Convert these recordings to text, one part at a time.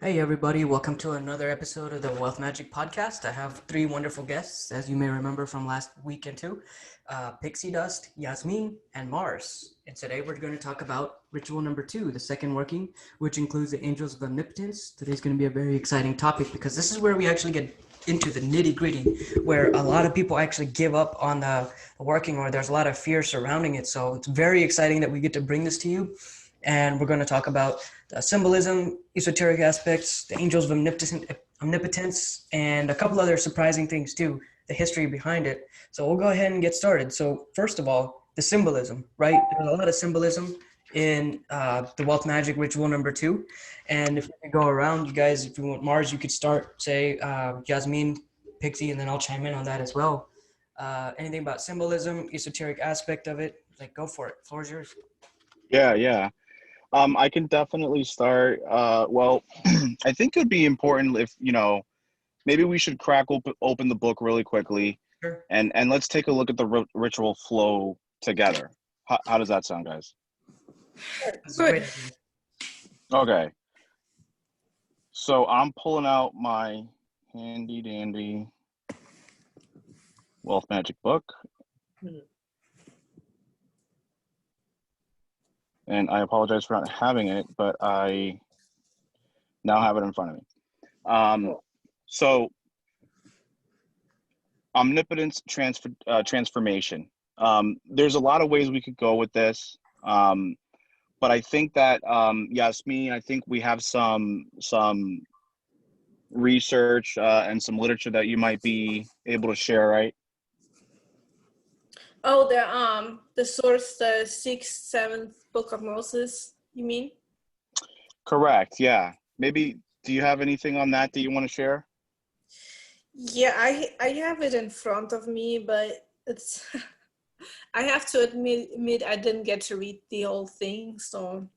Hey everybody, welcome to another episode of the Wealth Magic podcast. I have three wonderful guests, as you may remember from last weekend too. Pixie Dust, Yasmine, and Marz. And today we're going to talk about ritual number 2, the second working, which includes the Angels of Omnipotence. Today's going to be a very exciting topic because this is where we actually get into the nitty gritty, where a lot of people actually give up on the working, or there's a lot of fear surrounding it. So it's very exciting that we get to bring this to you. And we're going to talk about the symbolism, esoteric aspects, the angels of omnipotence, and a couple other surprising things too, the history behind it. So we'll go ahead and get started. So first of all, the symbolism, right? There's a lot of symbolism in the Wealth Magic ritual number 2. And if we could go around, you guys, if you want Marz, you could start, say, Yasmine, Pixie, and then I'll chime in on that as well. Anything about symbolism, esoteric aspect of it, like go for it. Floor is yours. Yeah. I can definitely start. Well, I think it would be important if, maybe we should crack open the book really quickly Sure. and let's take a look at the ritual flow together. How does that sound, guys? That's a great idea. Okay. So I'm pulling out my handy dandy Wealth Magic book. And I apologize for not having it, but I now have it in front of me. So omnipotence transformation. There's a lot of ways we could go with this, but I think that Yasmine, I think we have some research and some literature that you might be able to share, right? Oh, the source, the 6th, 7th book of Moses, you mean? Correct. Yeah. Maybe. Do you have anything on that you want to share? Yeah, I have it in front of me, but it's I have to admit I didn't get to read the whole thing, so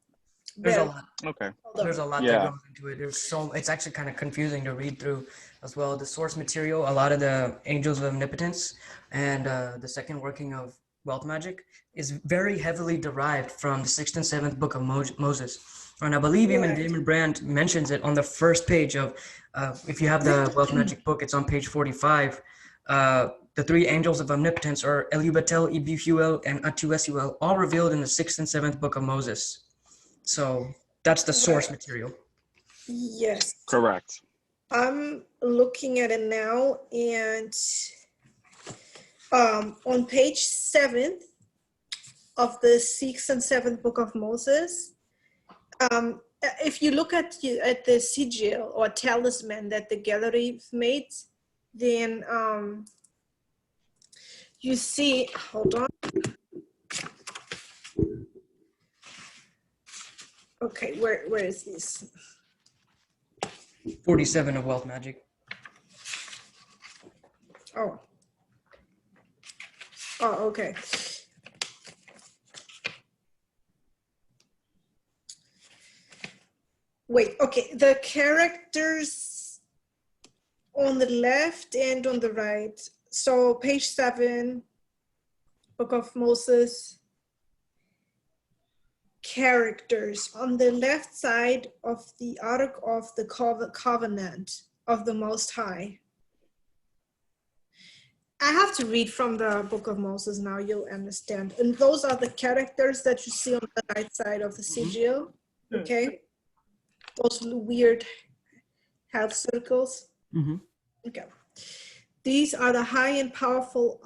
There's a lot. Okay. There's a lot that goes into it. It's actually kind of confusing to read through as well. The source material, a lot of the Angels of Omnipotence and the second working of Wealth Magic is very heavily derived from the 6th and 7th book of Moses. And I believe even Damon Brand mentions it on the first page of, if you have the Wealth Magic book, it's on page 45. The three angels of omnipotence are Elubatel, Ebuhuel, and Atuesuel, all revealed in the 6th and 7th book of Moses. So that's the source material. Yes. Correct. I'm looking at it now, and on page 7 of the 6th and 7th book of Moses, if you look at the sigil or talisman that the gallery made, then you see, hold on. Okay, where is this? 47 of Wealth Magic. Oh, okay. Wait, okay, the characters on the left and on the right. So page 7, Book of Moses, characters on the left side of the Ark of the Covenant of the Most High. I have to read from the Book of Moses now, you'll understand. And those are the characters that you see on the right side of the sigil, okay? Those weird health circles. Okay. These are the high and powerful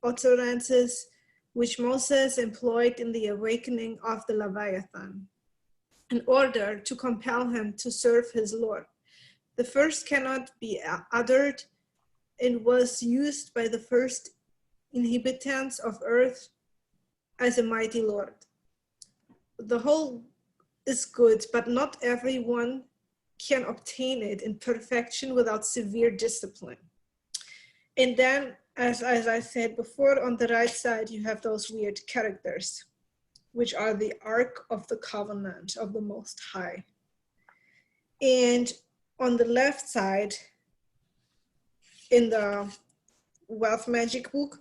utterances which Moses employed in the awakening of the Leviathan in order to compel him to serve his Lord. The first cannot be uttered and was used by the first inhabitants of earth as a mighty Lord. The whole is good, but not everyone can obtain it in perfection without severe discipline. And then, as I said before, on the right side, you have those weird characters, which are the Ark of the Covenant of the Most High. And on the left side, in the Wealth Magic book,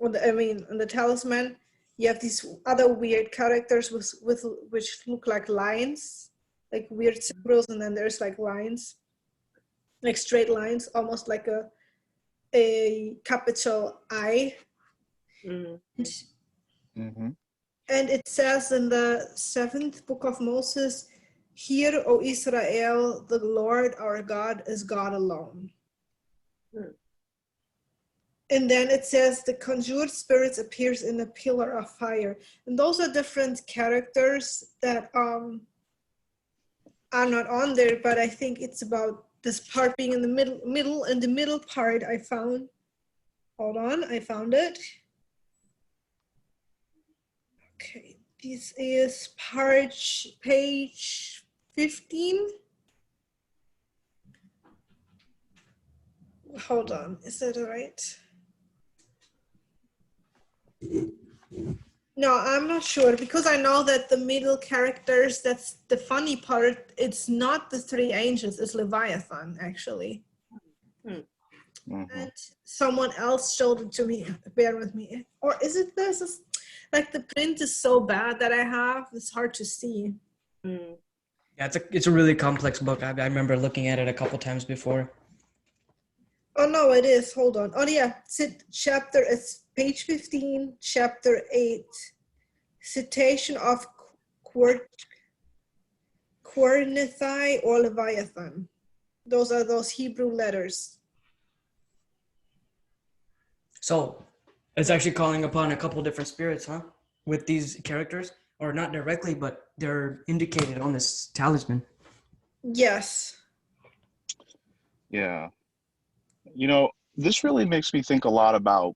in the talisman, you have these other weird characters with which look like lines, like weird symbols, and then there's like lines, like straight lines, almost like a capital I. Mm-hmm. And it says in the 7th book of Moses, "Hear, O Israel, the Lord our God is God alone." And then it says the conjured spirits appears in a pillar of fire. And those are different characters that are not on there, but I think it's about this part being in the middle. In the middle part I found, hold on, I found it. Okay, this is page 15. Hold on, is that right? No, I'm not sure, because I know that the middle characters, that's the funny part, it's not the 3 angels, it's Leviathan, actually. Mm-hmm. And someone else showed it to me, bear with me. Or is it this? Like the print is so bad that I have, it's hard to see. Yeah, it's a really complex book. I remember looking at it a couple times before. Oh no, it is. Hold on. Oh yeah, it's page 15, chapter 8. Citation of Quernethai or Leviathan. Those are those Hebrew letters. So it's actually calling upon a couple different spirits, huh? With these characters, or not directly, but they're indicated on this talisman. Yes. Yeah. You know, this really makes me think a lot about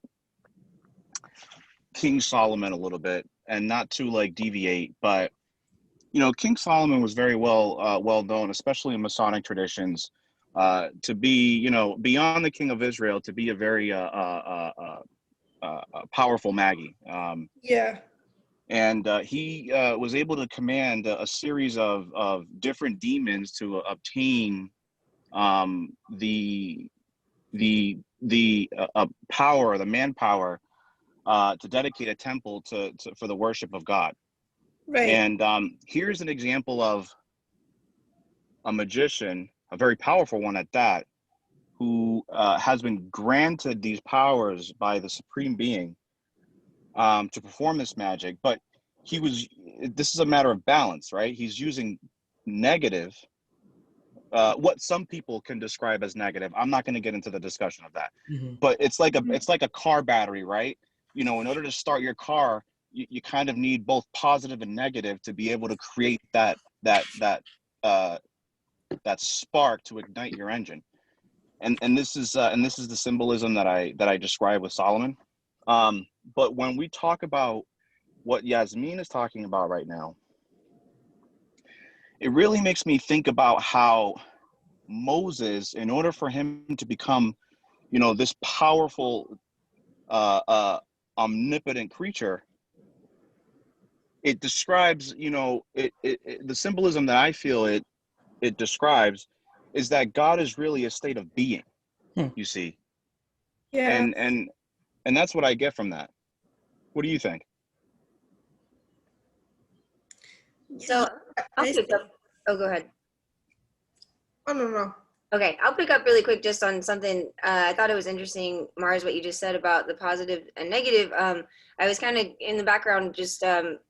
King Solomon a little bit, and not to like deviate, but you know, King Solomon was very well known, especially in Masonic traditions, to be, you know, beyond the King of Israel, to be a very powerful Magi. Yeah. And he was able to command a series of different demons to obtain the power, the manpower, to dedicate a temple for the worship of God. Right. And here's an example of a magician, a very powerful one at that, who has been granted these powers by the Supreme Being to perform this magic. But this is a matter of balance, right? He's using negative, what some people can describe as negative. I'm not going to get into the discussion of that, but it's like a car battery, right? You know, in order to start your car, you kind of need both positive and negative to be able to create that spark to ignite your engine. And this is the symbolism that I describe with Solomon. But when we talk about what Yasmine is talking about right now, it really makes me think about how Moses, in order for him to become, you know, this powerful, omnipotent creature, it describes, you know, the symbolism that I feel it describes is that God is really a state of being, you see. Yeah. And that's what I get from that. What do you think? So I'll pick up. Oh, go ahead. Oh, no. Okay, I'll pick up really quick just on something. I thought it was interesting, Marz, what you just said about the positive and negative. I was kind of in the background just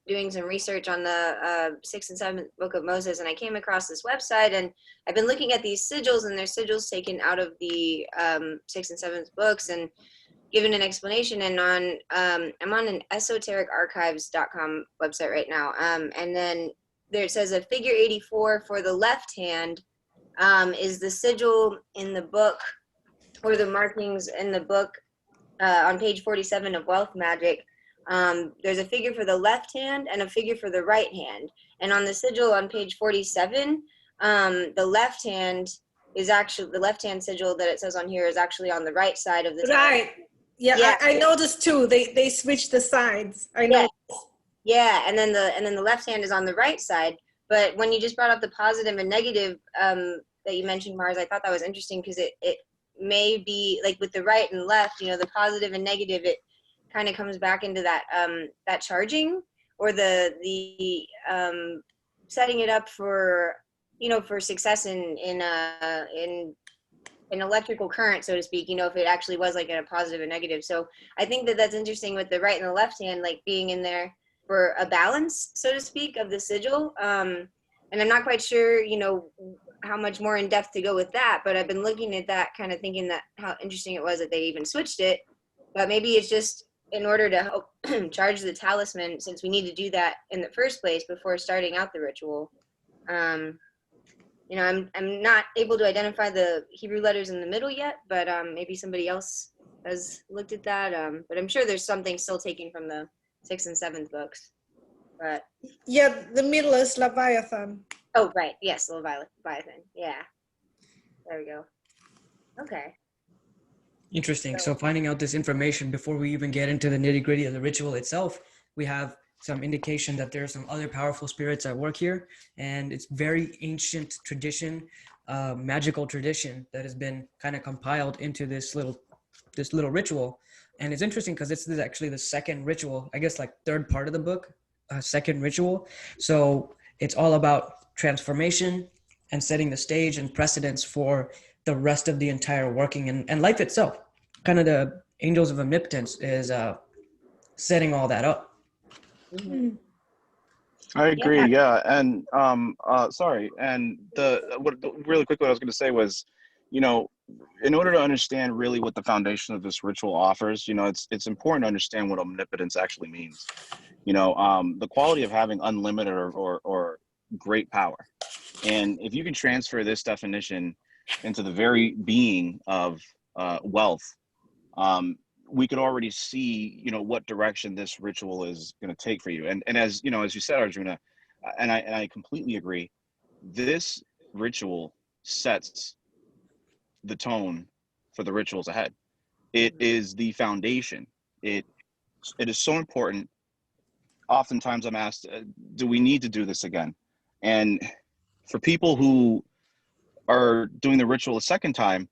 doing some research on the 6th and 7th book of Moses, and I came across this website, and I've been looking at these sigils, and there's sigils taken out of the 6th and 7th books and given an explanation. And I'm on an esotericarchives.com website right now, and then there it says a figure 84 for the left hand is the sigil in the book, or the markings in the book on page 47 of Wealth Magick. There's a figure for the left hand and a figure for the right hand. And on the sigil on page 47, the left hand sigil that it says on here is actually on the right side of the Right. Yeah. I noticed too. They switched the sides. I know. Yeah, and then the left hand is on the right side. But when you just brought up the positive and negative that you mentioned, Marz, I thought that was interesting, because it may be like with the right and left, you know, the positive and negative, kind of comes back into that that charging, or the setting it up for, you know, for success in an electrical current, so to speak, you know, if it actually was like a positive and negative. So I think that that's interesting with the right and the left hand, like being in there for a balance, so to speak, of the sigil. And I'm not quite sure, you know, how much more in depth to go with that, but I've been looking at that, kind of thinking that how interesting it was that they even switched it. But maybe it's just in order to help charge the talisman, since we need to do that in the first place before starting out the ritual. You know, I'm not able to identify the Hebrew letters in the middle yet, but maybe somebody else has looked at that. But I'm sure there's something still taken from the 6th and 7th books. But Yeah, the middle is Leviathan. oh, right, yes, Leviathan. Yeah, there we go. Okay. Interesting. So finding out this information before we even get into the nitty-gritty of the ritual itself, we have some indication that there are some other powerful spirits at work here, and it's very ancient tradition, magical tradition that has been kind of compiled into this little ritual. And it's interesting because this is actually the second ritual, I guess, like third part of the book, second ritual. So it's all about transformation and setting the stage and precedence for the rest of the entire working and life itself. Kind of the Angels of Omnipotence is setting all that up. Mm-hmm. I agree. Yeah. And sorry. And really quickly, what I was going to say was, you know, in order to understand really what the foundation of this ritual offers, you know, it's important to understand what omnipotence actually means. You know, the quality of having unlimited or great power. And if you can transfer this definition into the very being of wealth, we could already see, you know, what direction this ritual is going to take for you. And as you know, as you said, Arjuna, and I completely agree, this ritual sets the tone for the rituals ahead. It is the foundation. It is so important. Oftentimes I'm asked, do we need to do this again? And for people who are doing the ritual a second time,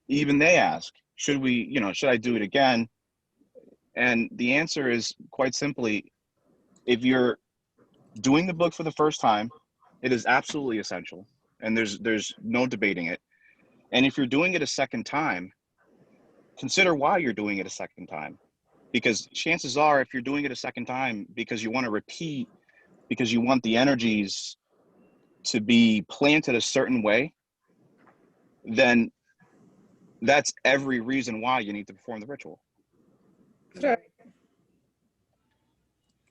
even they ask, should I do it again? And the answer is quite simply, if you're doing the book for the first time, it is absolutely essential, and there's no debating it. And if you're doing it a second time, consider why you're doing it a second time. Because chances are, if you're doing it a second time because you want to repeat, because you want the energies to be planted a certain way, then that's every reason why you need to perform the ritual. Right.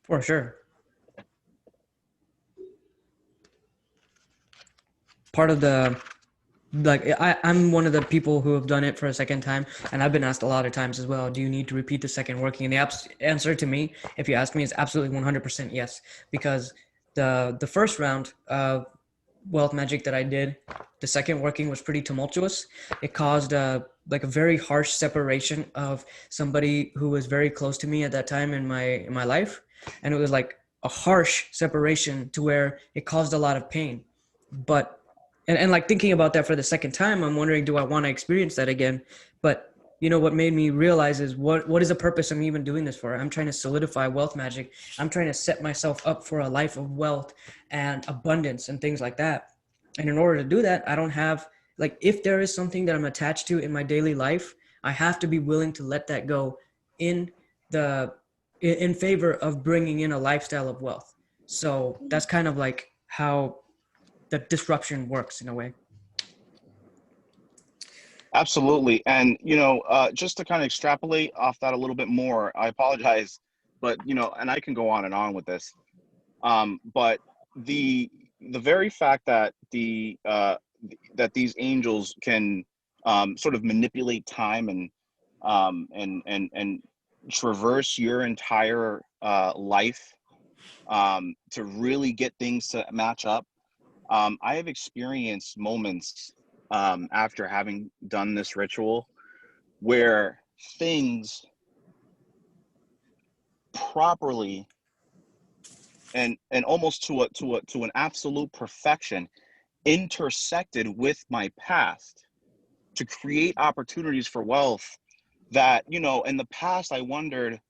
For sure. Part of the, like, I'm one of the people who have done it for a second time, and I've been asked a lot of times as well, do you need to repeat the second working? And the answer to me, if you ask me, is absolutely 100% yes, because the first round of Wealth Magick that I did, the second working was pretty tumultuous. It caused a very harsh separation of somebody who was very close to me at that time in my life, and it was like a harsh separation to where it caused a lot of pain. But and like thinking about that for the second time, I'm wondering, do I want to experience that again? But you know what made me realize is what is the purpose I'm even doing this for? I'm trying to solidify Wealth Magick. I'm trying to set myself up for a life of wealth and abundance and things like that. And in order to do that, I don't have, like, if there is something that I'm attached to in my daily life, I have to be willing to let that go in favor of bringing in a lifestyle of wealth. So that's kind of like how the disruption works in a way. Absolutely. And, you know, just to kind of extrapolate off that a little bit more, I apologize, but, you know, and I can go on and on with this. But the very fact that that these angels can sort of manipulate time and traverse your entire life to really get things to match up. I have experienced moments after having done this ritual where things properly and almost to an absolute perfection intersected with my past to create opportunities for wealth that, you know, in the past I wondered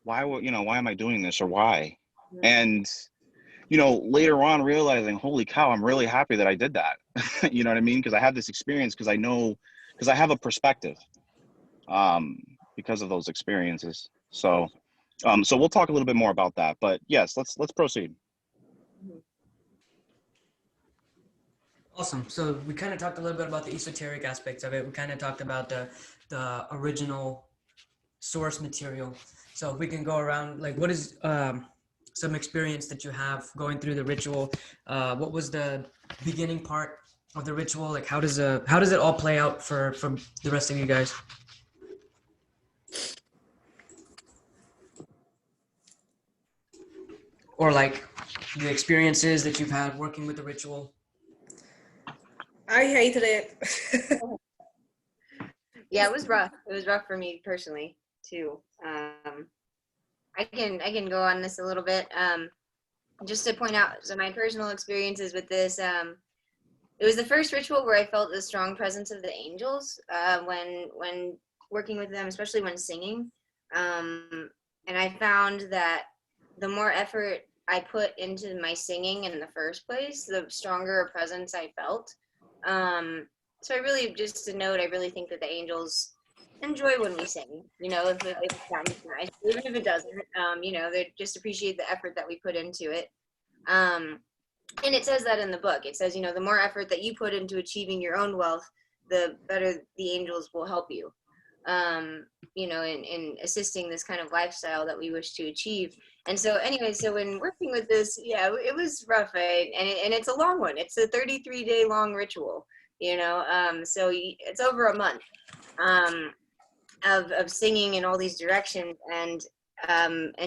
why am I doing this, or why? And, you know, later on realizing, holy cow, I'm really happy that I did that. You know what I mean? Because I have this experience, because I have a perspective, because of those experiences. So so we'll talk a little bit more about that, but yes, let's proceed. Awesome. So we kind of talked a little bit about the esoteric aspects of it. We kind of talked about the original source material. So if we can go around, like, what is some experience that you have going through the ritual? What was the beginning part of the ritual? Like, how does it all play out for the rest of you guys? Or like the experiences that you've had working with the ritual? I hated it. Yeah, it was rough. It was rough for me personally too. I can go on this a little bit. Just to point out some of my personal experiences with this. It was the first ritual where I felt the strong presence of the angels when working with them, especially when singing. And I found that the more effort I put into my singing in the first place, the stronger a presence I felt. So I really, just to note, I really think that the angels enjoy when we sing, you know, if it sounds nice, even if it doesn't, you know, they just appreciate the effort that we put into it. And it says that in the book. It says, you know, the more effort that you put into achieving your own wealth, the better the angels will help you, you know, in assisting this kind of lifestyle that we wish to achieve. And so anyway, so when working with this, yeah, it was rough, right? And it's a long one. It's a 33-day long ritual, you know, so it's over a month of singing in all these directions. And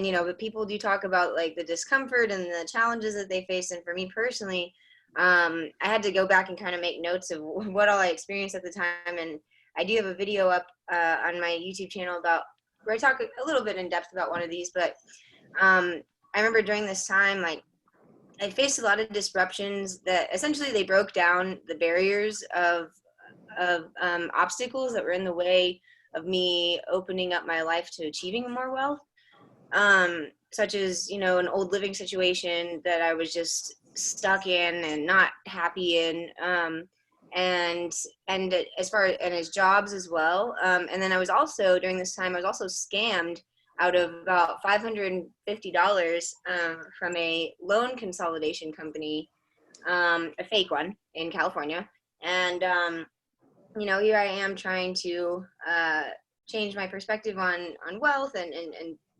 you know, but people do talk about like the discomfort and the challenges that they face. And for me personally, I had to go back and kind of make notes of what all I experienced at the time. And I do have a video up on my YouTube channel about where I talk a little bit in depth about one of these. But I remember during this time, like, I faced a lot of disruptions that essentially they broke down the barriers of obstacles that were in the way of me opening up my life to achieving more wealth. Such as, you know, an old living situation that I was just stuck in and not happy in, and as jobs as well. And then I was also, during this time, I was also scammed out of about $550 from a loan consolidation company, a fake one in California. And, you know, here I am trying to change my perspective on wealth and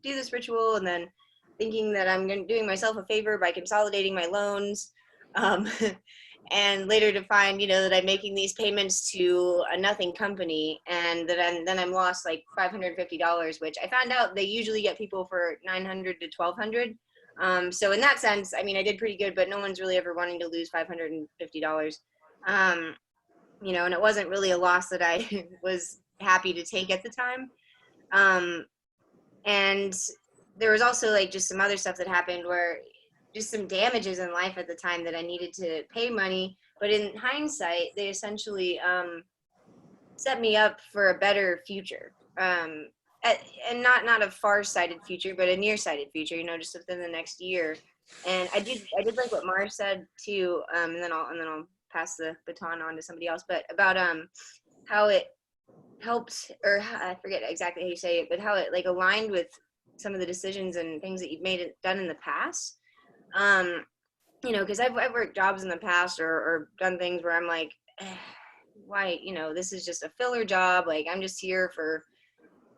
do this ritual, and then thinking that I'm doing myself a favor by consolidating my loans, and later to find, you know, that I'm making these payments to a nothing company, and that I'm lost like $550, which I found out they usually get people for $900 to $1,200. So in that sense, I mean, I did pretty good, but no one's really ever wanting to lose $550. You know, and it wasn't really a loss that I was happy to take at the time. And there was also like just some other stuff that happened where just some damages in life at the time that I needed to pay money. But in hindsight, they essentially set me up for a better future. And not a far-sighted future, but a near-sighted future, you know, just within the next year. And I did like what Marz said too, and then I'll pass the baton on to somebody else, but about how it helped, or I forget exactly how you say it, but how it like aligned with some of the decisions and things that you've done in the past. You know, because I've worked jobs in the past or done things where I'm like, why, you know, this is just a filler job. Like, I'm just here for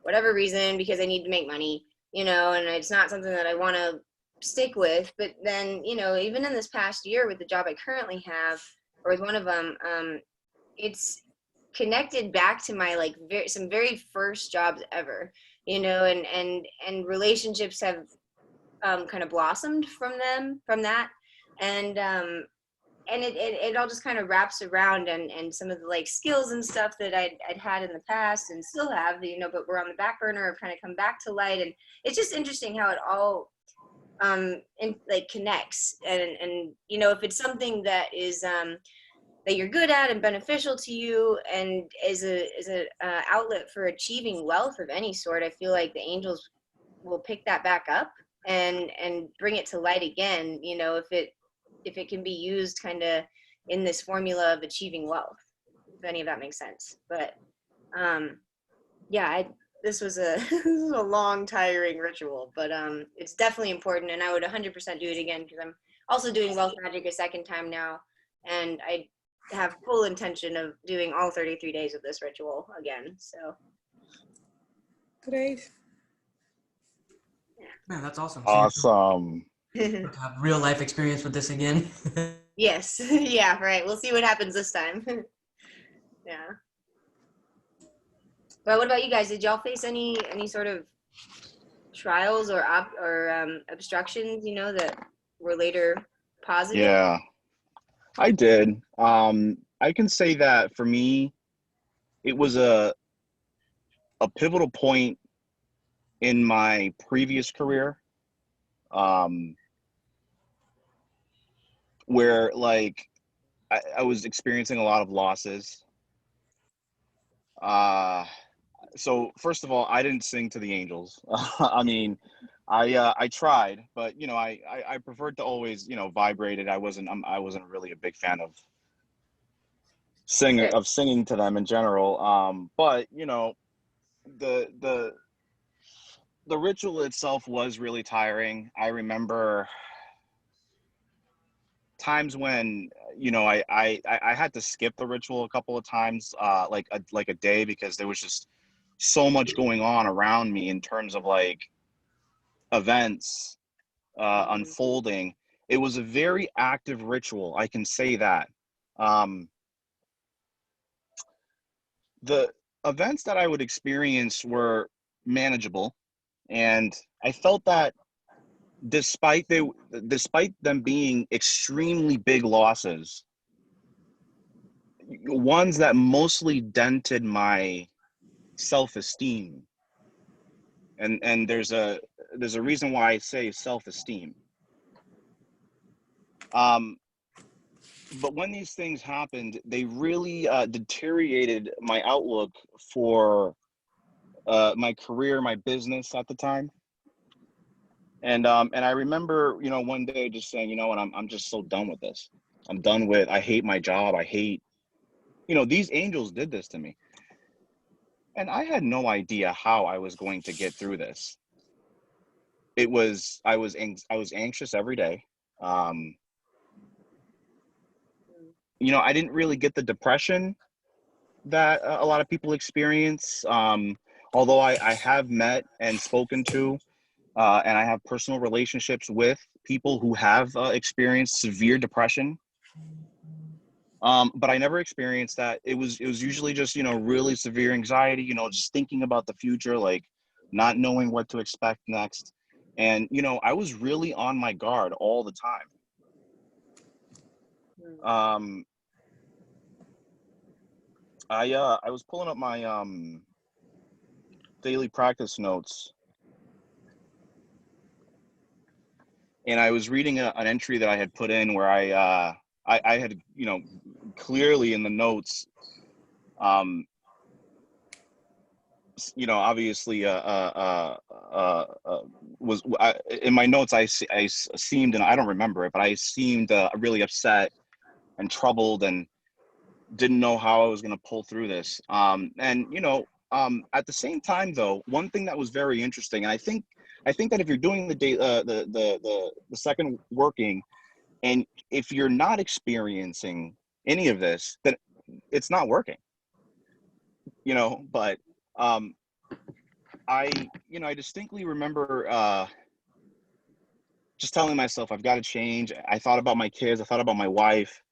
whatever reason because I need to make money, you know, and it's not something that I want to stick with. But then, you know, even in this past year with the job I currently have, or with one of them, it's connected back to my like some very first jobs ever, you know, and relationships have kind of blossomed from that, and it all just kind of wraps around, and some of the like skills and stuff that I'd had in the past and still have, you know, but we're on the back burner, have kind of come back to light. And it's just interesting how it all like connects, and you know, if it's something that is that you're good at and beneficial to you, and is a outlet for achieving wealth of any sort, I feel like the angels will pick that back up and bring it to light again, you know, if it can be used kind of in this formula of achieving wealth, if any of that makes sense. But yeah, this was a this was a long, tiring ritual, but it's definitely important, and I would 100% do it again, because I'm also doing Wealth Magick a second time now, and I have full intention of doing all 33 days of this ritual again. So Great. Man, that's awesome. So Awesome. you have real life experience with this again. yes, yeah, right. We'll see what happens this time. Yeah. But what about you guys? Did y'all face any sort of trials or obstructions, you know, that were later positive? Yeah, I did. I can say that for me, it was a pivotal point in my previous career, where like I was experiencing a lot of losses. So first of all, I didn't sing to the angels. I mean, I tried, but you know, I preferred to always, you know, vibrate it. I wasn't really a big fan of singing to them in general. But you know, the ritual itself was really tiring. I remember times when, you know, I had to skip the ritual a couple of times, like a day, because there was just so much going on around me in terms of like events unfolding. It was a very active ritual, I can say that. The events that I would experience were manageable, and I felt that despite them being extremely big losses, ones that mostly dented my self-esteem, and there's a reason why I say self-esteem. But when these things happened, they really deteriorated my outlook for my career, my business at the time. And I remember, you know, one day just saying, you know what, I'm just so done with this. I hate my job. I hate, you know, these angels did this to me. And I had no idea how I was going to get through this. I was anxious every day. You know, I didn't really get the depression that a lot of people experience. Although I have met and spoken to, and I have personal relationships with people who have experienced severe depression. But I never experienced that. It was usually just, you know, really severe anxiety, you know, just thinking about the future, like not knowing what to expect next. And, you know, I was really on my guard all the time. I was pulling up my daily practice notes, and I was reading an entry that I had put in where I had, you know, clearly in the notes, you know, obviously, in my notes, I seemed, and I don't remember it, but I seemed really upset and troubled and didn't know how I was going to pull through this. And, you know, at the same time, though, one thing that was very interesting, and I think that if you're doing the second working, and if you're not experiencing any of this, then it's not working, you know. But I distinctly remember just telling myself, I've got to change. I thought about my kids. I thought about my wife.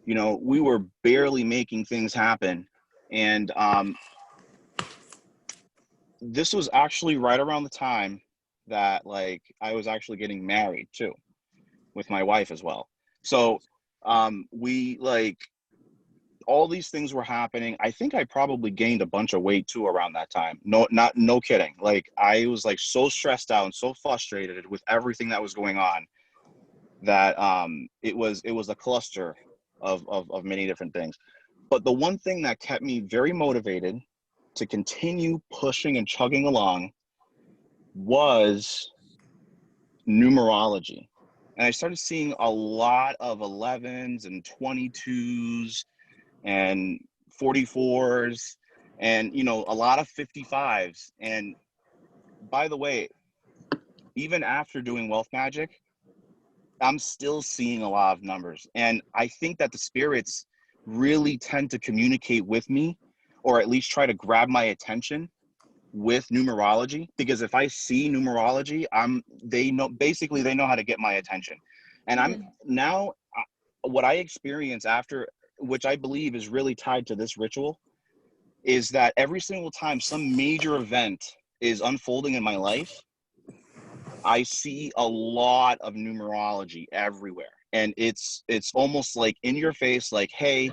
You know, we were barely making things happen. And this was actually right around the time that, like, I was actually getting married too, with my wife as well. So we, like, all these things were happening. I think I probably gained a bunch of weight too around that time. No kidding. Like, I was like so stressed out and so frustrated with everything that was going on that it was a cluster of many different things. But the one thing that kept me very motivated to continue pushing and chugging along was numerology. And I started seeing a lot of 11s and 22s and 44s and, you know, a lot of 55s. And by the way, even after doing Wealth Magick, I'm still seeing a lot of numbers. And I think that the spirits really tend to communicate with me, or at least try to grab my attention with numerology, because if I see numerology, they know how to get my attention. And I'm now, what I experience after, which I believe is really tied to this ritual, is that every single time some major event is unfolding in my life, I see a lot of numerology everywhere. And it's almost like in your face, like, hey,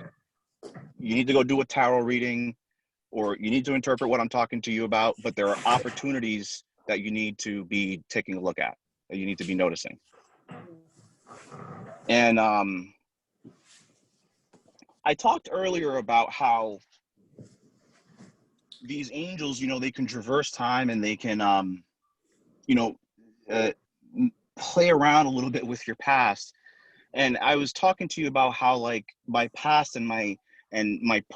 you need to go do a tarot reading, or you need to interpret what I'm talking to you about, but there are opportunities that you need to be taking a look at, that you need to be noticing. And I talked earlier about how these angels, you know, they can traverse time and they can, you know, play around a little bit with your past. And I was talking to you about how, like, my past and my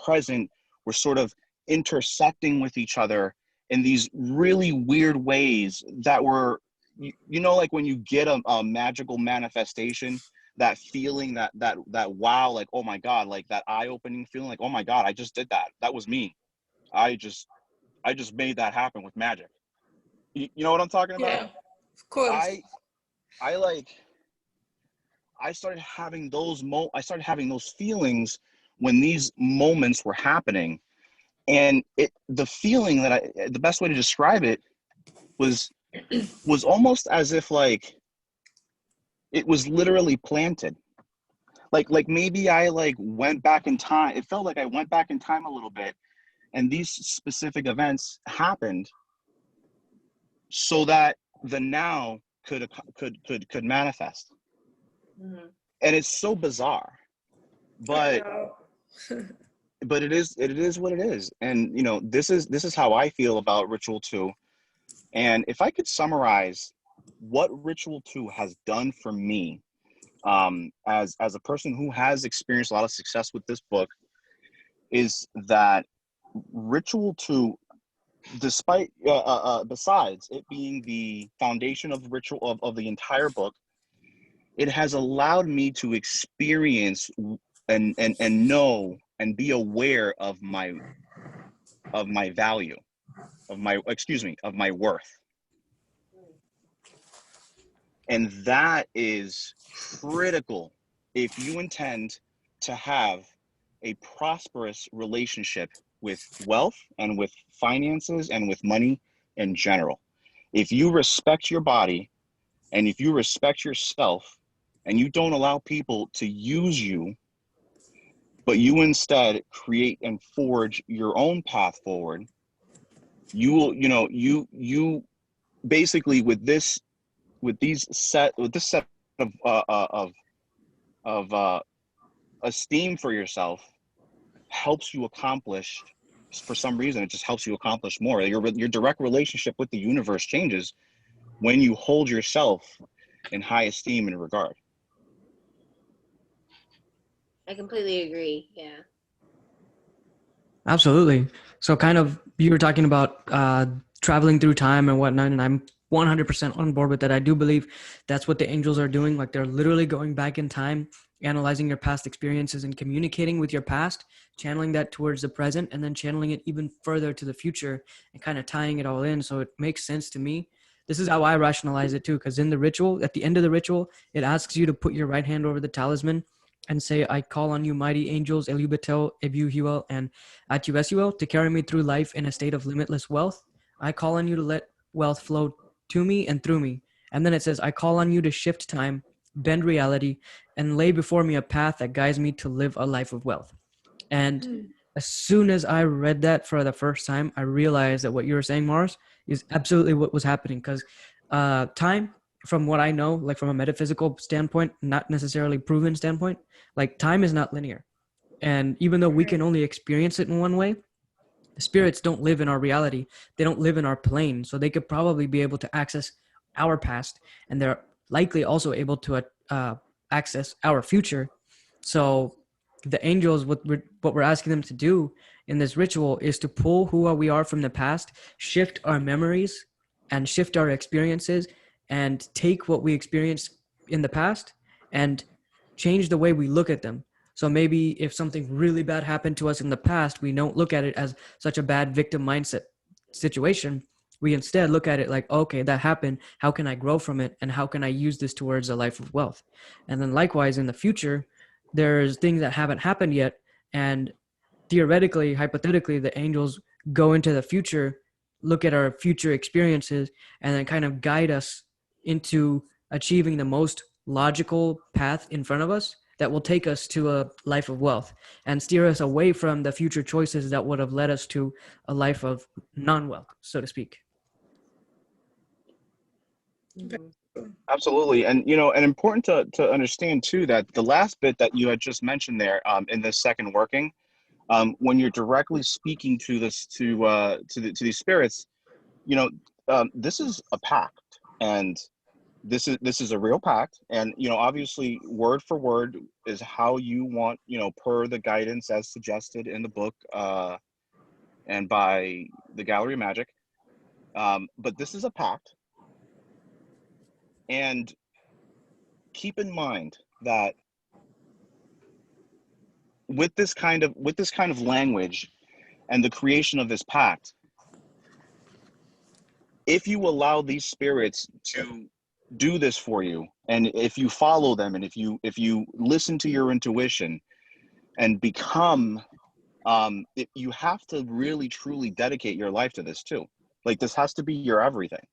present were sort of intersecting with each other in these really weird ways that were, you know, like when you get a magical manifestation, that feeling, that wow, like, oh my God, like that eye-opening feeling, like, oh my God, I just did that. That was me. I just made that happen with magic. You know what I'm talking about? Yeah, of course. I started having those feelings when these moments were happening. And the feeling the best way to describe it was almost as if, like, it was literally planted. Like maybe I went back in time. It felt like I went back in time a little bit, and these specific events happened so that the now could manifest. Mm-hmm. And it's so bizarre, but but it is what it is. And, you know, this is how I feel about Ritual 2. And if I could summarize what Ritual 2 has done for me, as a person who has experienced a lot of success with this book, is that Ritual 2, despite besides it being the foundation of ritual of the entire book, it has allowed me to experience and know and be aware of my value, of my worth. And that is critical if you intend to have a prosperous relationship with wealth and with finances and with money in general. If you respect your body and if you respect yourself and you don't allow people to use you, but you instead create and forge your own path forward, you will, you basically with this set of esteem for yourself helps you accomplish, for some reason it just helps you accomplish more. Your direct relationship with the universe changes when you hold yourself in high esteem and regard. I completely agree. Yeah. Absolutely. So kind of, you were talking about traveling through time and whatnot, and I'm 100% on board with that. I do believe that's what the angels are doing. Like, they're literally going back in time, analyzing your past experiences and communicating with your past, channeling that towards the present, and then channeling it even further to the future and kind of tying it all in. So it makes sense to me. This is how I rationalize it too, because in the ritual, at the end of the ritual, it asks you to put your right hand over the talisman and say, I call on you, mighty angels, Elubatel, Ebuhuel, and Atuesuel, to carry me through life in a state of limitless wealth. I call on you to let wealth flow to me and through me. And then it says, I call on you to shift time, bend reality, and lay before me a path that guides me to live a life of wealth. And as soon as I read that for the first time, I realized that what you were saying, Marz, is absolutely what was happening. Because time from what I know, like from a metaphysical standpoint, not necessarily proven standpoint, like time is not linear. And even though we can only experience it in one way, the spirits don't live in our reality. They don't live in our plane. So they could probably be able to access our past, and they're likely also able to access our future. So the angels, what we're asking them to do in this ritual is to pull who we are from the past, shift our memories and shift our experiences, and take what we experienced in the past and change the way we look at them. So maybe if something really bad happened to us in the past, we don't look at it as such a bad victim mindset situation. We instead look at it like, okay, that happened. How can I grow from it? And how can I use this towards a life of wealth? And then likewise in the future, there's things that haven't happened yet. And theoretically, hypothetically, the angels go into the future, look at our future experiences, and then kind of guide us into achieving the most logical path in front of us that will take us to a life of wealth and steer us away from the future choices that would have led us to a life of non-wealth, so to speak. Absolutely. And, you know, and important to understand too, that the last bit that you had just mentioned there, in this second working, when you're directly speaking to this, to these spirits, you know, this is a pact, and this is a real pact. And, you know, obviously word for word is how you want, you know, per the guidance as suggested in the book, and by the Gallery of Magic. But this is a pact. And keep in mind that with this kind of language and the creation of this pact, if you allow these spirits to do this for you, and if you follow them, and if you listen to your intuition and become, you have to really truly dedicate your life to this too. Like, this has to be your everything.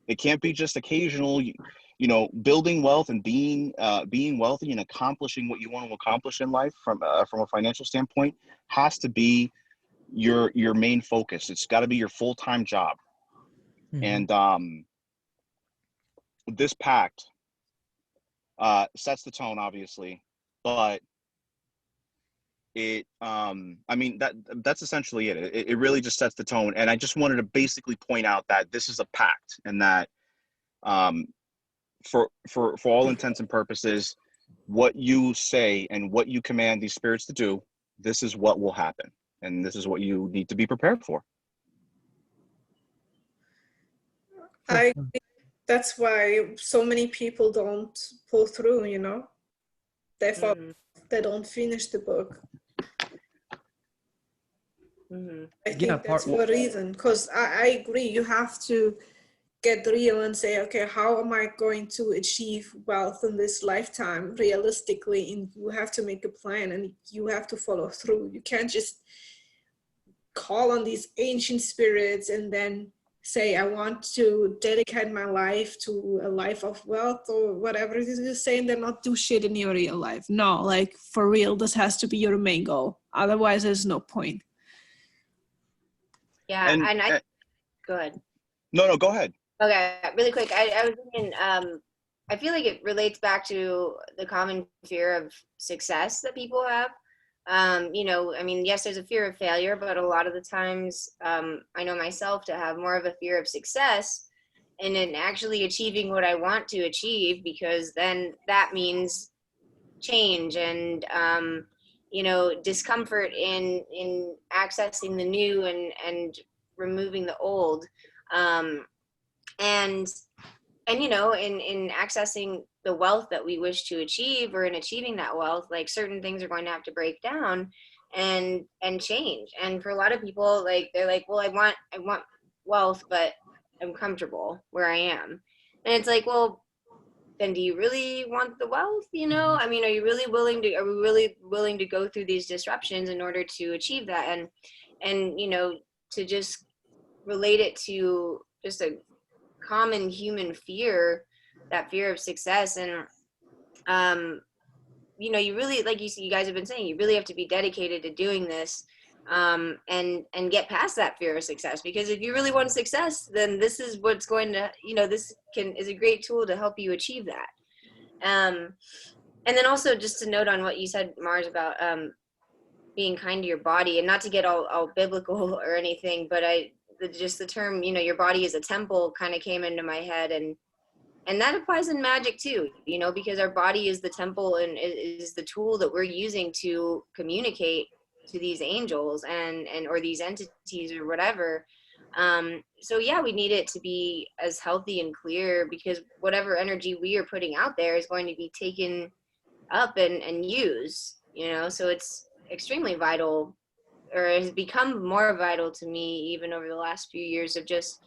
It can't be just occasional, you know, building wealth and being wealthy and accomplishing what you want to accomplish in life from a financial standpoint has to be your main focus. It's got to be your full-time job. Mm-hmm. And this pact sets the tone, obviously, but it I mean, that's essentially it. It really just sets the tone. And I just wanted to basically point out that this is a pact, and that for all intents and purposes, what you say and what you command these spirits to do, this is what will happen, and this is what you need to be prepared for. I think that's why so many people don't pull through, you know. They thought they don't finish the book. I think that's for a reason, because I agree, you have to get real and say, okay, how am I going to achieve wealth in this lifetime realistically? And you have to make a plan, and you have to follow through. You can't just call on these ancient spirits and then say, I want to dedicate my life to a life of wealth or whatever it is you're saying, then not do shit in your real life. No, like, for real, this has to be your main goal. Otherwise, there's no point. Yeah, and I go ahead. No, go ahead. Okay, really quick. I was thinking, I feel like it relates back to the common fear of success that people have. You know, I mean, yes, there's a fear of failure, but a lot of the times, I know myself to have more of a fear of success and in actually achieving what I want to achieve, because then that means change and, you know, discomfort in accessing the new and removing the old. And you know, in accessing the wealth that we wish to achieve, or in achieving that wealth, like, certain things are going to have to break down and change. And for a lot of people, like, they're like, well, I want wealth, but I'm comfortable where I am. And it's like, well, then do you really want the wealth? You know, I mean, are we really willing to go through these disruptions in order to achieve that? And you know, to just relate it to just a common human fear, that fear of success. And you know, you really, like you guys have been saying, you really have to be dedicated to doing this, and get past that fear of success. Because if you really want success, then this is what's going to, is a great tool to help you achieve that. And then also just to note on what you said, Marz, about being kind to your body, and not to get all biblical or anything, but just the term, your body is a temple kind of came into my head, and that applies in magic too, because our body is the temple and is the tool that we're using to communicate to these angels and or these entities or whatever. So yeah, we need it to be as healthy and clear, because whatever energy we are putting out there is going to be taken up and used, so it's extremely vital, or has become more vital to me even over the last few years of just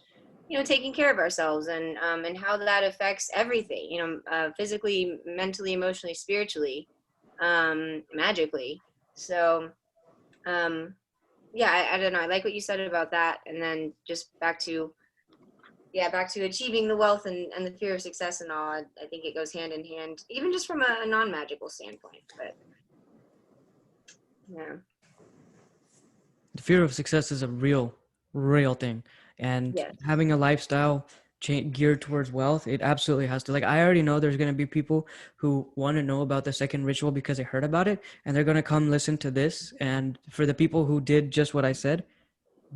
taking care of ourselves, and how that affects everything, physically, mentally, emotionally, spiritually, magically. So yeah, I don't know, I like what you said about that. And then just back to achieving the wealth and the fear of success and all, I think it goes hand in hand, even just from a non-magical standpoint. But yeah, The fear of success is a real thing, and yes. having a lifestyle geared towards wealth, it absolutely has to. Like, I already know there's going to be people who want to know about the second ritual because they heard about it, and they're going to come listen to this. And for the people who did just what I said,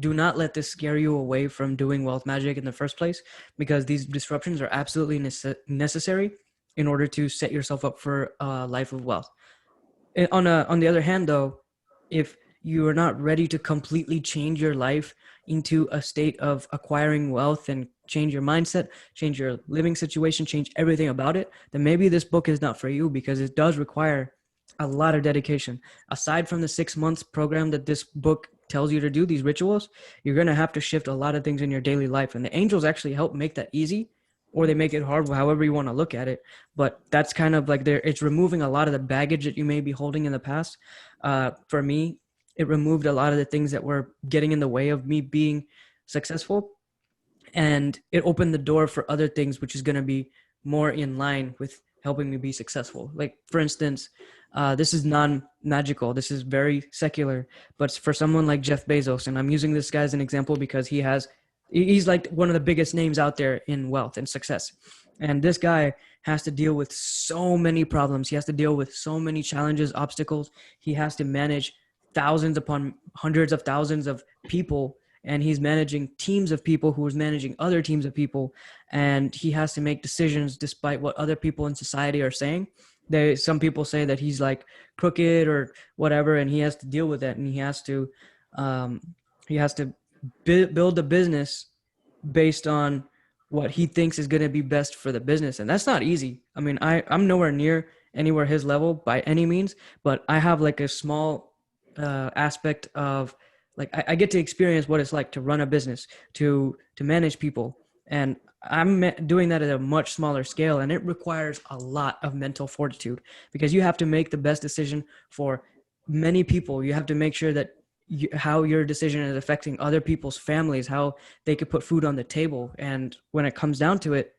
do not let this scare you away from doing wealth magic in the first place, because these disruptions are absolutely necessary in order to set yourself up for a life of wealth. On the other hand, though, if you are not ready to completely change your life into a state of acquiring wealth and change your mindset, change your living situation, change everything about it, then maybe this book is not for you, because it does require a lot of dedication. Aside from the 6 months program that this book tells you to do, these rituals, you're going to have to shift a lot of things in your daily life. And the angels actually help make that easy, or they make it hard, however you want to look at it. But that's kind of like it's removing a lot of the baggage that you may be holding in the past. For me, it removed a lot of the things that were getting in the way of me being successful. And it opened the door for other things, which is going to be more in line with helping me be successful. Like, for instance, this is non-magical. This is very secular. But for someone like Jeff Bezos, and I'm using this guy as an example because he's like one of the biggest names out there in wealth and success. And this guy has to deal with so many problems. He has to deal with so many challenges, obstacles. He has to manage thousands upon hundreds of thousands of people, and he's managing teams of people who is managing other teams of people, and he has to make decisions despite what other people in society are saying. Some people say that he's like crooked or whatever, and he has to deal with that, and he has to build a business based on what he thinks is going to be best for the business. And that's not easy. I mean, I'm nowhere near anywhere his level by any means, but I have like a small aspect of, like, I get to experience what it's like to run a business, to manage people. And I'm doing that at a much smaller scale, and it requires a lot of mental fortitude, because you have to make the best decision for many people. You have to make sure that how your decision is affecting other people's families, how they could put food on the table. And when it comes down to it,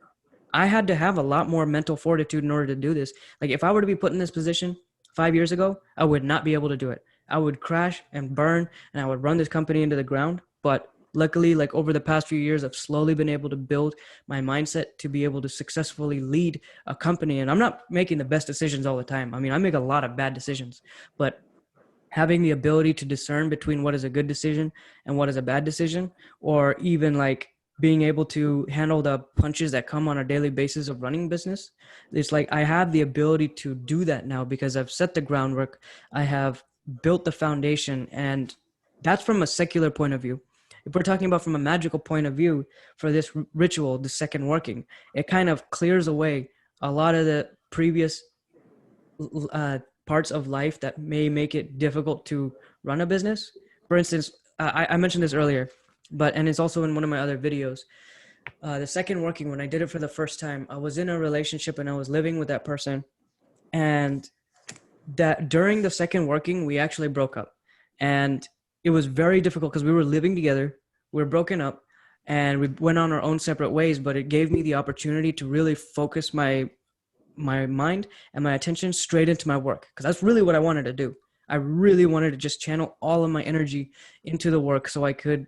I had to have a lot more mental fortitude in order to do this. Like, if I were to be put in this position 5 years ago, I would not be able to do it. I would crash and burn, and I would run this company into the ground. But luckily, like, over the past few years, I've slowly been able to build my mindset to be able to successfully lead a company. And I'm not making the best decisions all the time. I mean, I make a lot of bad decisions, but having the ability to discern between what is a good decision and what is a bad decision, or even like being able to handle the punches that come on a daily basis of running business. It's like I have the ability to do that now because I've set the groundwork. I have built the foundation, and that's from a secular point of view. If we're talking about from a magical point of view, for this ritual, the second working, it kind of clears away a lot of the previous parts of life that may make it difficult to run a business. For instance, I mentioned this earlier, and it's also in one of my other videos. The second working, when I did it for the first time, I was in a relationship and I was living with that person. And that during the second working, we actually broke up. And it was very difficult because we were living together, we were broken up, and we went on our own separate ways. But it gave me the opportunity to really focus my mind and my attention straight into my work, because that's really what I wanted to do. I really wanted to just channel all of my energy into the work so I could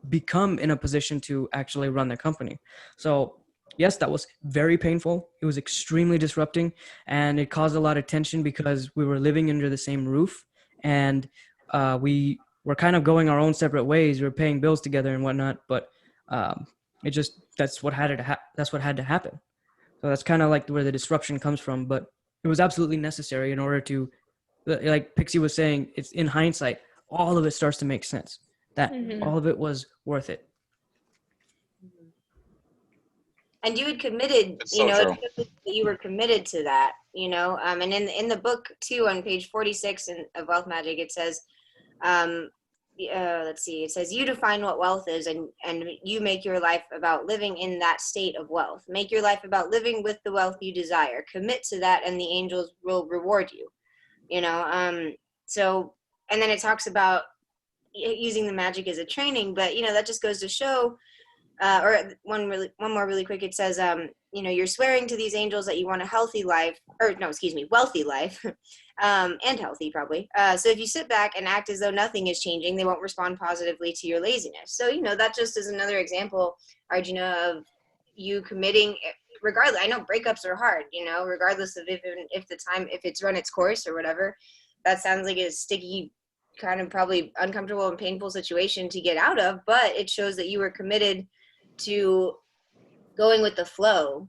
become in a position to actually run the company. So yes, that was very painful. It was extremely disrupting, and it caused a lot of tension because we were living under the same roof, and we were kind of going our own separate ways. We were paying bills together and whatnot, but it just that's what had to happen. So that's kind of like where the disruption comes from. But it was absolutely necessary in order to, like Pixie was saying, it's in hindsight, all of it starts to make sense. That all of it was worth it. And you had committed, It's so it true. shows that you were committed to that, and in the book too, on page 46 of Wealth Magic, it says, let's see, it says, you define what wealth is, and you make your life about living in that state of wealth. Make your life about living with the wealth you desire. Commit to that, and the angels will reward you. So, and then it talks about using the magic as a training, but that just goes to show, or one more really quick, it says, you're swearing to these angels that you want a healthy life, wealthy life, and healthy probably. So if you sit back and act as though nothing is changing, they won't respond positively to your laziness. So, that just is another example, Arjuna, of you committing, regardless. I know breakups are hard, regardless of if it's run its course or whatever. That sounds like a sticky, kind of probably uncomfortable and painful situation to get out of, but it shows that you were committed to going with the flow,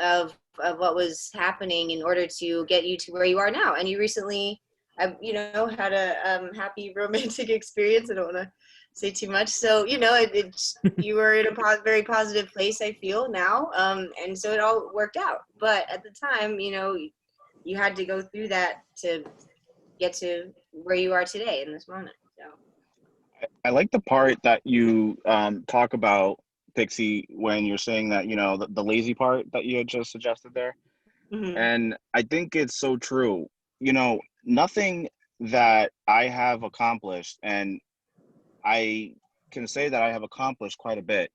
of what was happening in order to get you to where you are now. And you recently, had a happy romantic experience. I don't want to say too much. So, you were in a very positive place, I feel now. And so it all worked out. But at the time, you had to go through that to get to where you are today in this moment. So I like the part that you talk about, Pixie, when you're saying that, the lazy part that you had just suggested there. And I think it's so true. Nothing that I have accomplished, and I can say that I have accomplished quite a bit,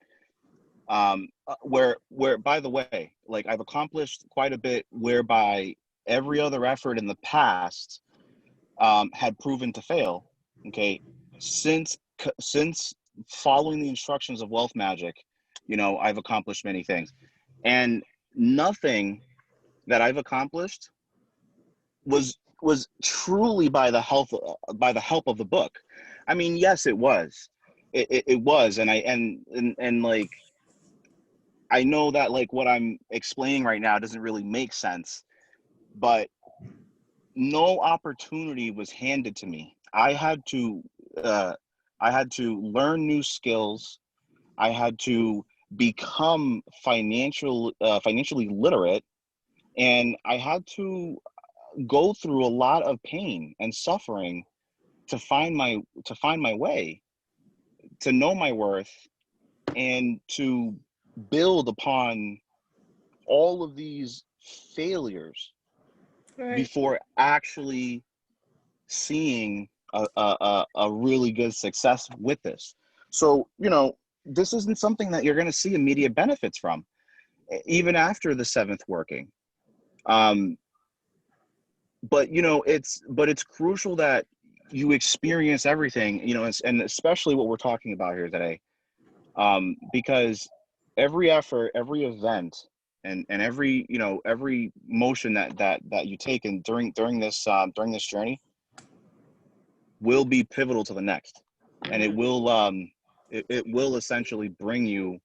where by the way, like, I've accomplished quite a bit whereby every other effort in the past had proven to fail. Okay, since following the instructions of Wealth Magick, I've accomplished many things, and nothing that I've accomplished was truly by the help of the book. I mean, yes, it was, it was, and like, I know that, like, what I'm explaining right now doesn't really make sense, but no opportunity was handed to me. I had to learn new skills. I had to become financially literate, and I had to go through a lot of pain and suffering to find my way, to know my worth, and to build upon all of these failures before actually seeing a really good success with this. So, this isn't something that you're going to see immediate benefits from, even after the 7th working. But it's crucial that you experience everything, and especially what we're talking about here today, because every effort, every event, and every every motion that you take in during this journey will be pivotal to the next, and it will essentially bring you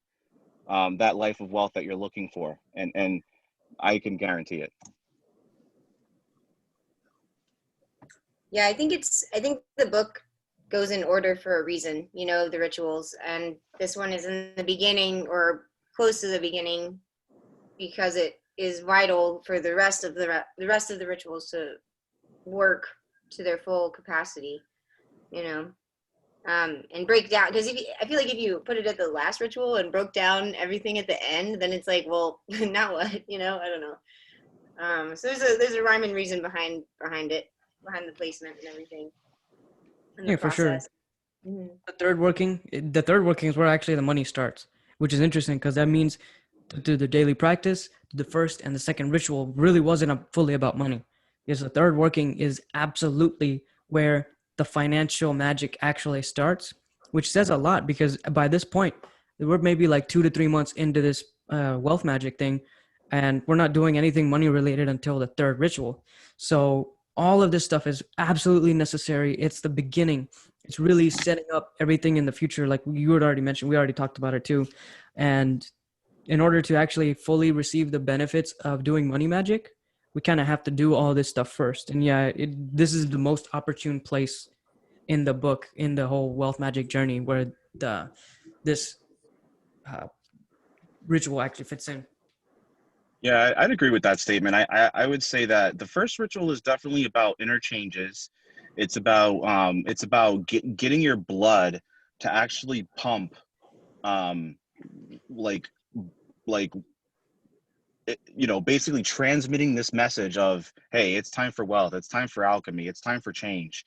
that life of wealth that you're looking for, and I can guarantee it. Yeah, I think the book goes in order for a reason, the rituals, and this one is in the beginning or close to the beginning because it is vital for the rest of the rituals to work to their full capacity, and break down, because I feel like if you put it at the last ritual and broke down everything at the end, then it's like, well, now what? I don't know. So there's a rhyme and reason behind it, behind the placement and everything. And the Yeah, for sure. process. Mm-hmm. The third working is where actually the money starts, which is interesting because that means through the daily practice, the first and the second ritual really wasn't fully about money. Because the third working is absolutely where the financial magic actually starts, which says a lot because by this point, we're maybe like 2 to 3 months into this wealth magic thing, and we're not doing anything money related until the third ritual. So all of this stuff is absolutely necessary. It's the beginning. It's really setting up everything in the future. Like you had already mentioned, we already talked about it too. And in order to actually fully receive the benefits of doing money magic, we kind of have to do all this stuff first. And yeah, this is the most opportune place in the book, in the whole wealth magic journey, where this uh, ritual actually fits in. Yeah, I'd agree with that statement. I would say that the first ritual is definitely about interchanges. It's about getting your blood to actually pump, um, like like basically transmitting this message of, hey, it's time for wealth, it's time for alchemy, it's time for change,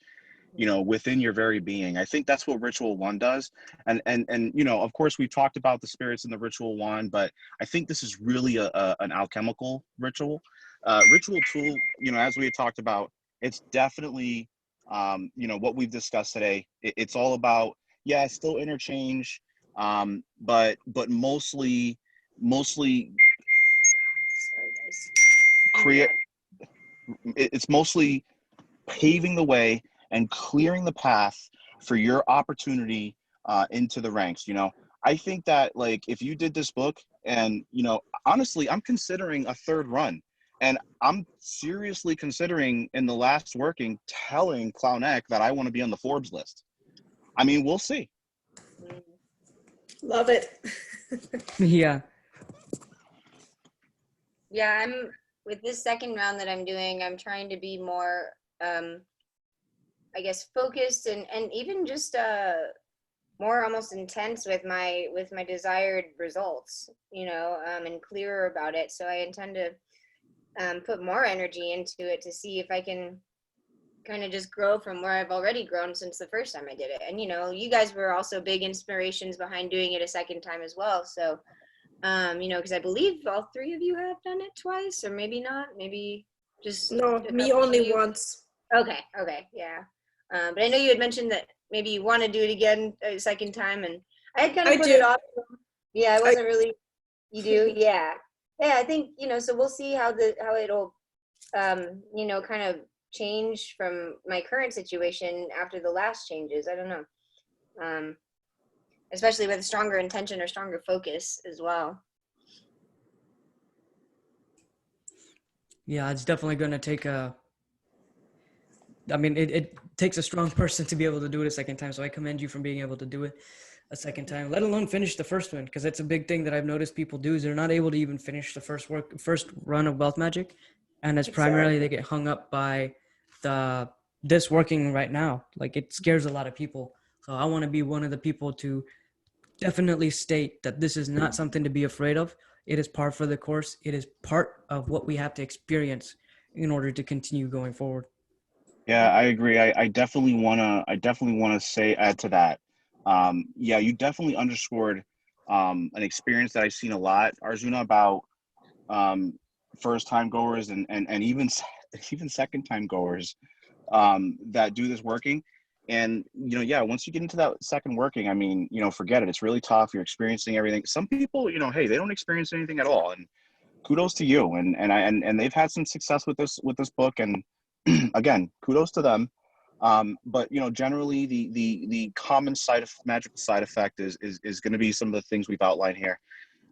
within your very being. I think that's what ritual one does. And of course we've talked about the spirits in the ritual one, but I think this is really an alchemical ritual. Ritual tool, as we had talked about, it's definitely what we've discussed today. It's all about, yeah, still interchange, but mostly Sorry, guys. create it's mostly paving the way and clearing the path for your opportunity into the ranks. I think that, like, if you did this book, and honestly, I'm considering a third run, and I'm seriously considering in the last working telling Clowneck that I want to be on the Forbes list. I mean, we'll see. Love it. Yeah. Yeah, I'm with this second round that I'm doing, I'm trying to be more I guess focused and even just more almost intense with my desired results, and clearer about it. So I intend to put more energy into it to see if I can kind of just grow from where I've already grown since the first time I did it. And you guys were also big inspirations behind doing it a second time as well. So because I believe all three of you have done it twice, or maybe not, maybe just No, me only once. Okay, yeah. But I know you had mentioned that maybe you want to do it again a second time, and I had kind of put it off. Yeah, I wasn't really. You do, yeah. I think so we'll see how it'll kind of change from my current situation after the last changes. I don't know. Especially with a stronger intention or stronger focus as well. Yeah, it's definitely going to take it takes a strong person to be able to do it a second time. So I commend you from being able to do it a second time, let alone finish the first one. Because that's a big thing that I've noticed people do is they're not able to even finish the first run of Wealth Magic. And it's primarily they get hung up by this working right now. Like it scares a lot of people. So I want to be one of the people to definitely state that this is not something to be afraid of. It is par for the course. It is part of what we have to experience in order to continue going forward. Yeah, I agree. I definitely wanna add to that. Yeah, you definitely underscored an experience that I've seen a lot, Arjuna, about first time goers and even second time goers that do this working. And yeah, once you get into that second working, I mean, forget it. It's really tough. You're experiencing everything. Some people, hey, they don't experience anything at all, and kudos to you. And they've had some success with this book, and again, kudos to them. But generally, the common magical side effect is going to be some of the things we've outlined here.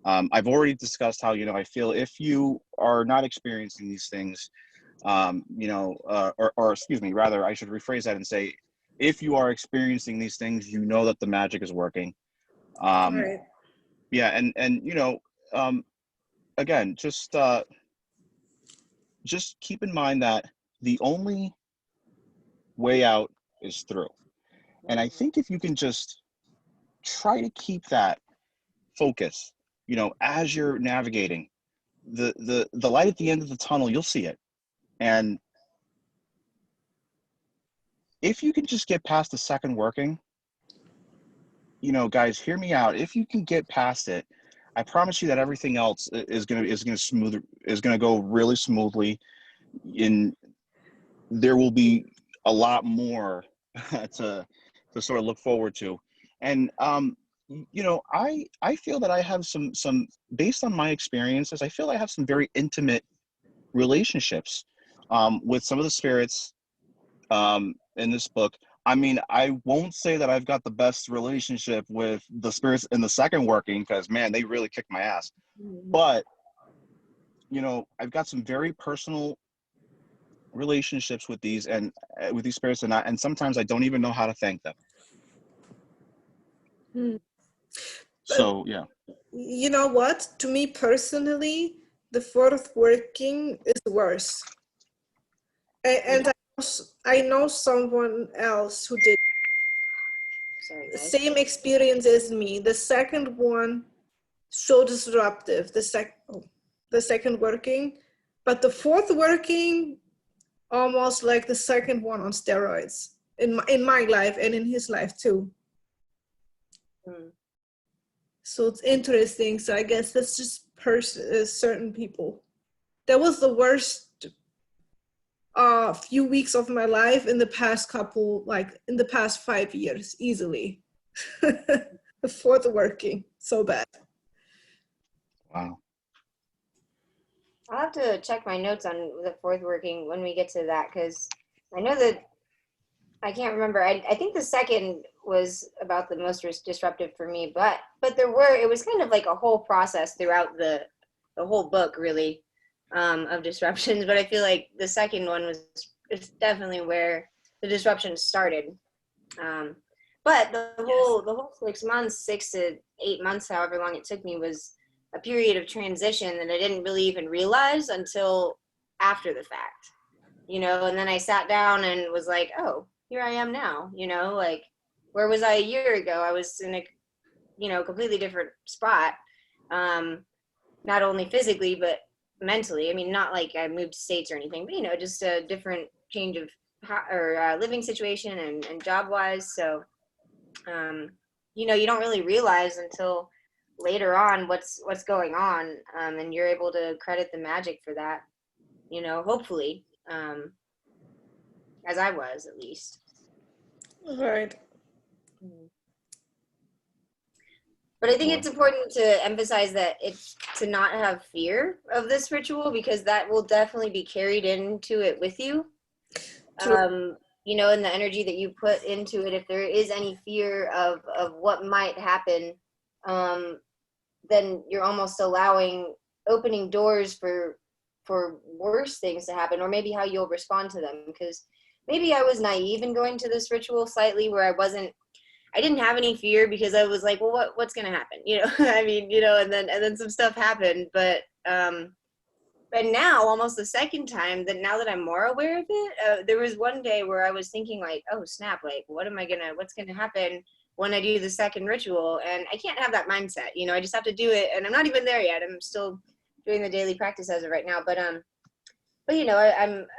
I've already discussed how I feel if you are not experiencing these things, or excuse me, rather, I should rephrase that and say, if you are experiencing these things, that the magic is working. Right. Yeah, and again, just keep in mind that the only way out is through. And I think if you can just try to keep that focus, as you're navigating the light at the end of the tunnel, you'll see it. And if you can just get past the second working, guys, hear me out. If you can get past it, I promise you that everything else is going to go really smoothly. There will be a lot more to sort of look forward to. And I feel that I have some based on my experiences, I feel I have some very intimate relationships with some of the spirits in this book. I mean, I won't say that I've got the best relationship with the spirits in the second working, because man, they really kicked my ass. But I've got some very personal relationships with these with these spirits, and sometimes I don't even know how to thank them. So yeah. You know what? To me personally, the fourth working is worse. And I know someone else who did the same experience as me. The second one, so disruptive. The second working, but the fourth working, almost like the second one on steroids in my life and in his life too. So it's interesting. So I guess that's just certain people. That was the worst few weeks of my life in the past 5 years, easily. The fourth working, so bad. Wow. I'll have to check my notes on the fourth working when we get to that, because I know that I can't remember. I think the second was about the most disruptive for me, but it was kind of like a whole process throughout the whole book, really, of disruptions. But I feel like the second one was definitely where the disruption started. But the whole 6 months, 6 to 8 months, however long it took me, was a period of transition that I didn't really even realize until after the fact, and then I sat down and was like, oh, here I am now, like, where was I a year ago? I was in a, completely different spot, not only physically, but mentally. I mean, not like I moved states or anything, but, just a different change of living situation and job wise. So, you don't really realize until later on what's going on, and you're able to credit the magic for that, hopefully, as I was, at least. Right. But I think it's important to emphasize that it's to not have fear of this ritual, because that will definitely be carried into it with you. And the energy that you put into it, if there is any fear of what might happen, then you're almost opening doors for worse things to happen, or maybe how you'll respond to them. Because maybe I was naive in going to this ritual slightly, where I didn't have any fear, because I was like, well, what's going to happen? I mean, and then some stuff happened, but now, almost the second time, that now that I'm more aware of it, there was one day where I was thinking like, oh snap, like what's going to happen when I do the second ritual? And I can't have that mindset, I just have to do it. And I'm not even there yet. I'm still doing the daily practice as of right now. But I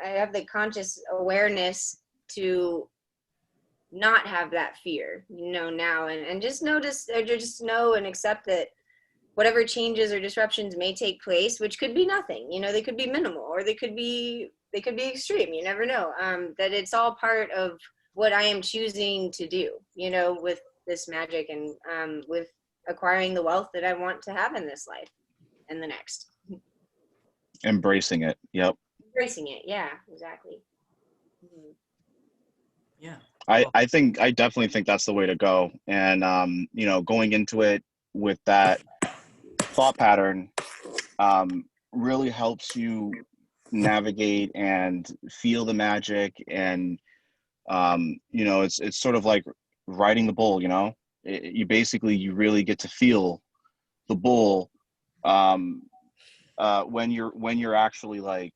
have the conscious awareness to not have that fear, now, and just notice, or just know and accept that whatever changes or disruptions may take place, which could be nothing, they could be minimal, or they could be extreme. You never know. That it's all part of what I am choosing to do, with this magic, and with acquiring the wealth that I want to have in this life and the next. Embracing it. Yep. Embracing it. Yeah, exactly. Yeah. I definitely think that's the way to go. And, going into it with that thought pattern really helps you navigate and feel the magic. And, it's sort of like riding the bull, you really get to feel the bull when you're actually like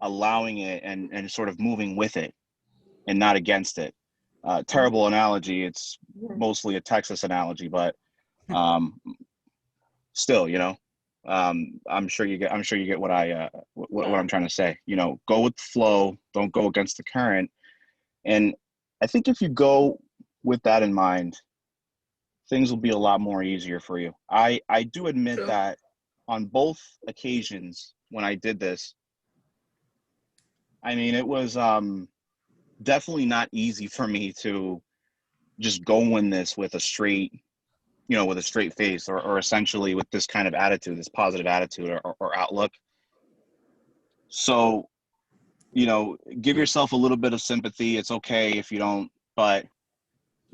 allowing it and sort of moving with it and not against it. Terrible analogy. It's mostly a Texas analogy, but still, I'm sure you get what I'm trying to say. Go with the flow, don't go against the current. And I think if you go with that in mind, things will be a lot more easier for you. I do admit that on both occasions when I did this, I mean, it was definitely not easy for me to just go in this with a straight, with a straight face, or essentially with this kind of attitude, this positive attitude or outlook. So, give yourself a little bit of sympathy. It's okay if you don't, but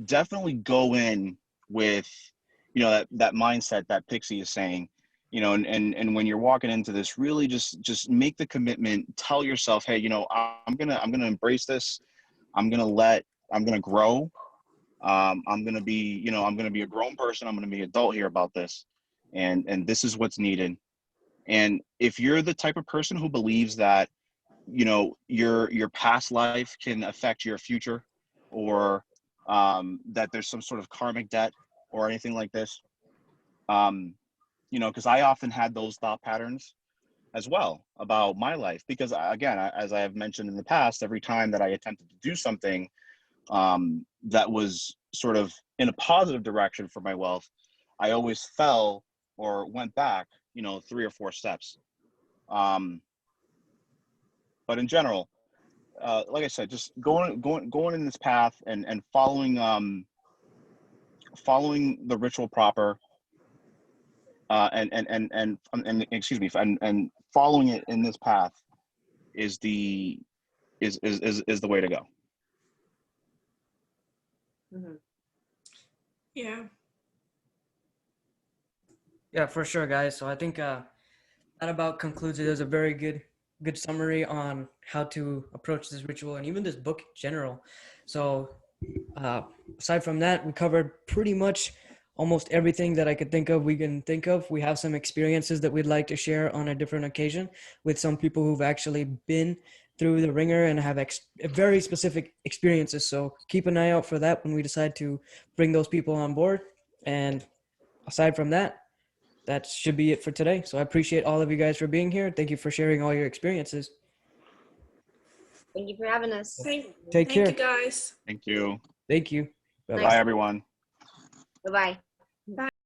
definitely go in with, that mindset that Pixie is saying, and when you're walking into this, really just make the commitment, tell yourself, hey, I'm going to embrace this. I'm going to grow. I'm going to be, I'm going to be a grown person. I'm going to be adult here about this. And this is what's needed. And if you're the type of person who believes that, your past life can affect your future, or that there's some sort of karmic debt or anything like this, because I often had those thought patterns as well about my life, because again, as I have mentioned in the past, every time that I attempted to do something that was sort of in a positive direction for my wealth, I always fell or went back, 3 or 4 steps. But in general, like I said, just going in this path and following the ritual proper, and excuse me, and following it in this path is the way to go. Mhm. Yeah. Yeah, for sure, guys. So I think that about concludes it. There's a very good summary on how to approach this ritual and even this book in general. So aside from that, we covered pretty much almost everything that I could think of. We can think of. We have some experiences that we'd like to share on a different occasion with some people who've actually been through the ringer and have very specific experiences. So keep an eye out for that when we decide to bring those people on board. And aside from that, that should be it for today. So I appreciate all of you guys for being here. Thank you for sharing all your experiences. Thank you for having us. Take care. Thank you, guys. Thank you. Thank you. Bye, everyone. Bye-bye.